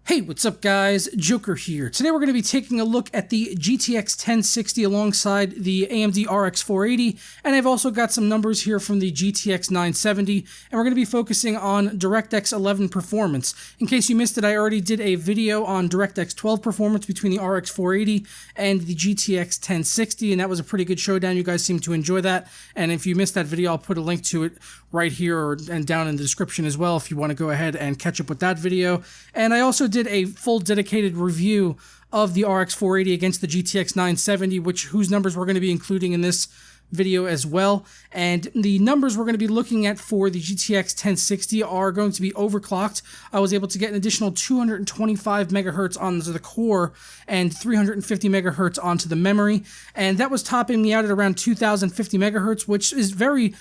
Hey, what's up guys? Joker here. Today we're going to be taking a look at the GTX 1060 alongside the AMD RX 480, and I've also got some numbers here from the GTX 970, and we're going to be focusing on DirectX 11 performance. In case you missed it, I already did a video on DirectX 12 performance between the RX 480 and the GTX 1060, and that was a pretty good showdown. You guys seem to enjoy that, and if you missed that video, I'll put a link to it right here and down in the description as well if you want to go ahead and catch up with that video. And I also did a full dedicated review of the RX 480 against the GTX 970, whose numbers we're going to be including in this video as well. And the numbers we're going to be looking at for the GTX 1060 are going to be overclocked. I was able to get an additional 225 megahertz onto the core and 350 megahertz onto the memory, and that was topping me out at around 2050 megahertz, which is very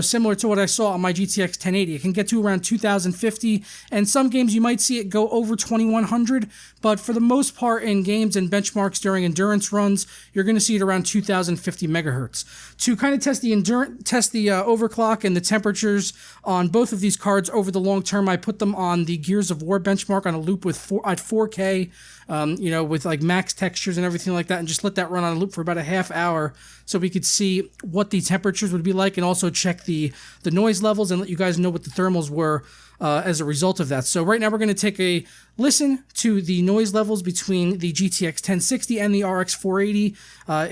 similar to what I saw on my GTX 1080. It can get to around 2050, and some games you might see it go over 2100, but for the most part in games and benchmarks during endurance runs, you're going to see it around 2050 megahertz. To kind of test the overclock and the temperatures on both of these cards over the long term, I put them on the Gears of War benchmark on a loop at 4K, with like max textures and everything like that, and just let that run on a loop for about a half hour so we could see what the temperatures would be like, and also check the noise levels and let you guys know what the thermals were as a result of that. So right now we're going to take a listen to the noise levels between the GTX 1060 and the RX 480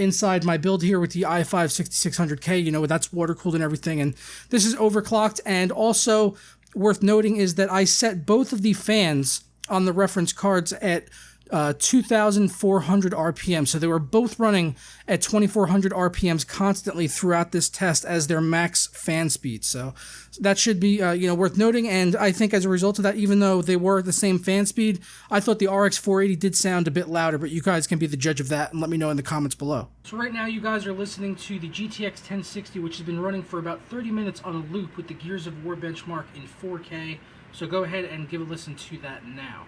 inside my build here with the i5 6600K. That's water cooled and everything, and this is overclocked. And also worth noting is that I set both of the fans on the reference cards at 2,400 RPM. So they were both running at 2,400 RPMs constantly throughout this test as their max fan speed. So that should be, worth noting. And I think as a result of that, even though they were at the same fan speed, I thought the RX 480 did sound a bit louder, but you guys can be the judge of that and let me know in the comments below. So right now you guys are listening to the GTX 1060, which has been running for about 30 minutes on a loop with the Gears of War benchmark in 4K. So go ahead and give a listen to that now.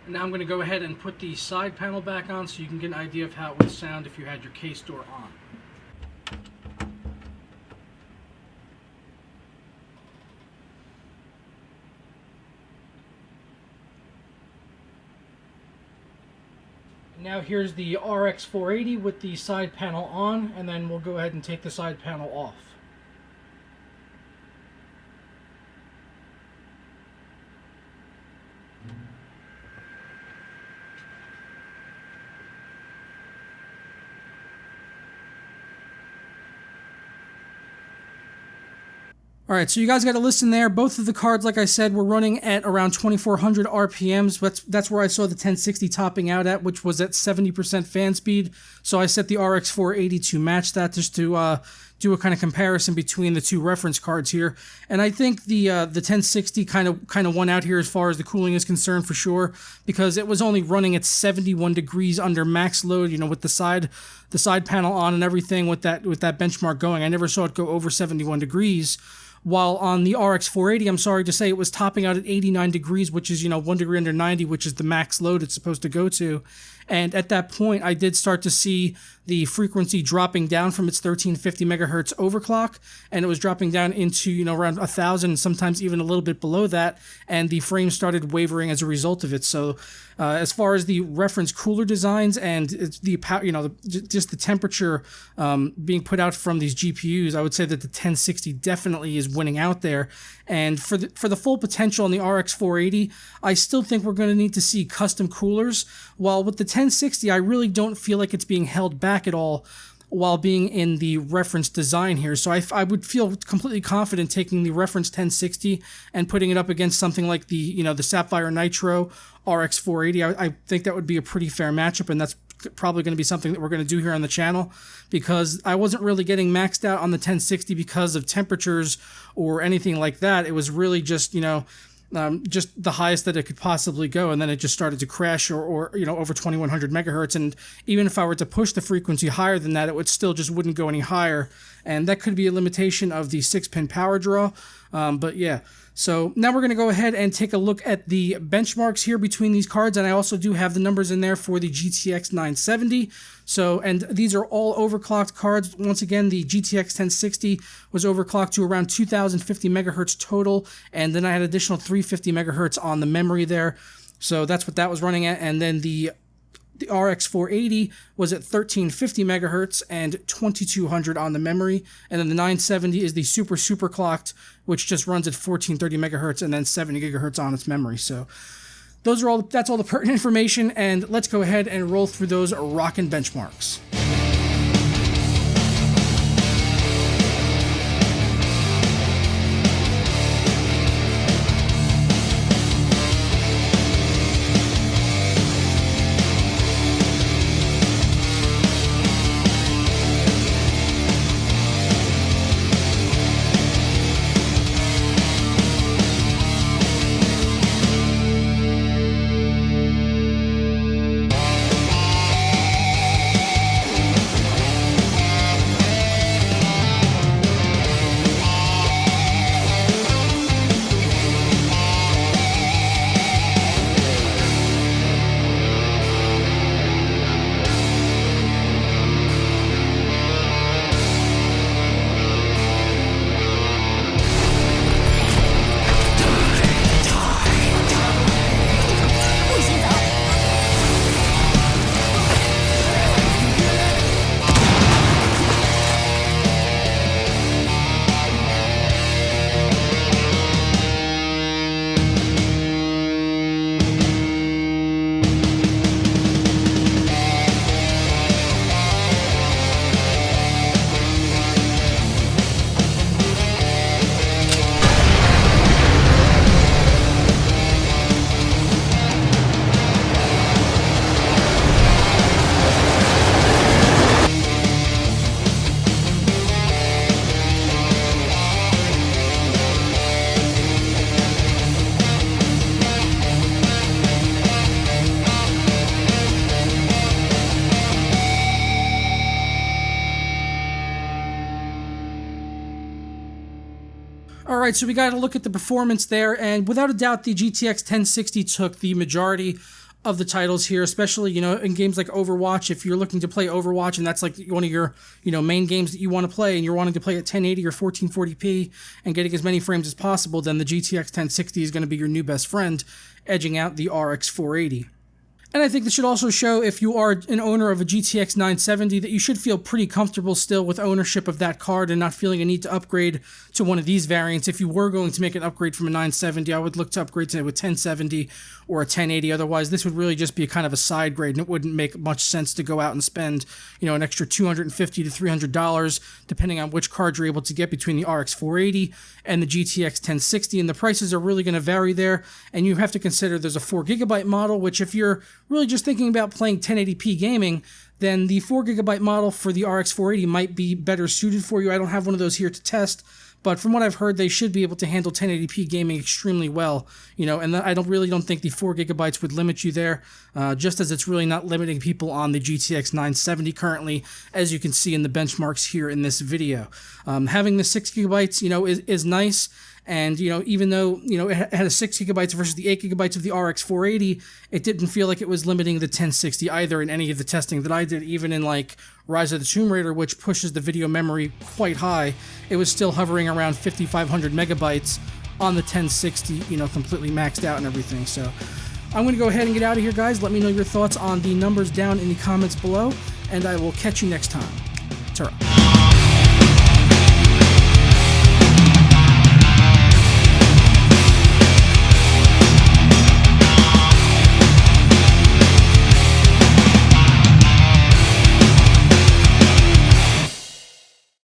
Now I'm going to go ahead and put the side panel back on so you can get an idea of how it would sound if you had your case door on. Now here's the RX 480 with the side panel on, and then we'll go ahead and take the side panel off. Alright, so you guys got to listen there. Both of the cards, like I said, were running at around 2,400 RPMs. That's where I saw the 1060 topping out at, which was at 70% fan speed. So I set the RX 480 to match that, just to do a kind of comparison between the two reference cards here. And I think the 1060 kind of won out here as far as the cooling is concerned, for sure, because it was only running at 71 degrees under max load, with the side panel on and everything, with that benchmark going. I never saw it go over 71 degrees. While on the RX 480, I'm sorry to say, it was topping out at 89 degrees, which is, 1 degree under 90, which is the max load it's supposed to go to. And at that point, I did start to see the frequency dropping down from its 1350 megahertz overclock, and it was dropping down into, around 1,000, sometimes even a little bit below that, and the frame started wavering as a result of it. So as far as the reference cooler designs and just the temperature being put out from these GPUs, I would say that the 1060 definitely is winning out there. And for the full potential on the RX 480, I still think we're going to need to see custom coolers. While with the 1060, I really don't feel like it's being held back at all while being in the reference design here. So I would feel completely confident taking the reference 1060 and putting it up against something like the Sapphire Nitro RX 480. I think that would be a pretty fair matchup, and that's probably going to be something that we're going to do here on the channel, because I wasn't really getting maxed out on the 1060 because of temperatures or anything like that. It was really just, just the highest that it could possibly go, and then it just started to crash or over 2100 megahertz. And even if I were to push the frequency higher than that, it would still just wouldn't go any higher. And that could be a limitation of the 6-pin power draw. But yeah, so now we're going to go ahead and take a look at the benchmarks here between these cards, and I also do have the numbers in there for the GTX 970. So, and these are all overclocked cards. Once again, the GTX 1060 was overclocked to around 2050 megahertz total, and then I had additional 350 megahertz on the memory there. So that's what that was running at, and then the RX 480 was at 1350 megahertz and 2200 on the memory, and then the 970 is the super clocked, which just runs at 1430 megahertz and then 70 gigahertz on its memory. So that's all the pertinent information, and let's go ahead and roll through those rockin' benchmarks. All right, so we got to look at the performance there, and without a doubt, the GTX 1060 took the majority of the titles here, especially, you know, in games like Overwatch. If you're looking to play Overwatch and that's like one of your, you know, main games that you want to play, and you're wanting to play at 1080 or 1440p and getting as many frames as possible, then the GTX 1060 is going to be your new best friend, edging out the RX 480. And I think this should also show, if you are an owner of a GTX 970, that you should feel pretty comfortable still with ownership of that card and not feeling a need to upgrade to one of these variants. If you were going to make an upgrade from a 970, I would look to upgrade to a 1070 or a 1080. Otherwise, this would really just be a kind of a side grade, and it wouldn't make much sense to go out and spend, you know, an extra $250 to $300, depending on which card you're able to get between the RX 480 and the GTX 1060. And the prices are really going to vary there. And you have to consider there's a 4GB model, which if you're really just thinking about playing 1080p gaming, then the 4GB model for the RX 480 might be better suited for you. I don't have one of those here to test, but from what I've heard, they should be able to handle 1080p gaming extremely well, you know, and I really don't think the 4GB would limit you there, just as it's really not limiting people on the GTX 970 currently, as you can see in the benchmarks here in this video. Having the 6GB, you know, is nice. And, you know, even though, you know, it had a 6GB versus the 8GB of the RX 480, it didn't feel like it was limiting the 1060 either in any of the testing that I did, even in like Rise of the Tomb Raider, which pushes the video memory quite high. It was still hovering around 5,500 megabytes on the 1060, you know, completely maxed out and everything. So I'm going to go ahead and get out of here, guys. Let me know your thoughts on the numbers down in the comments below, and I will catch you next time. Ta-ra.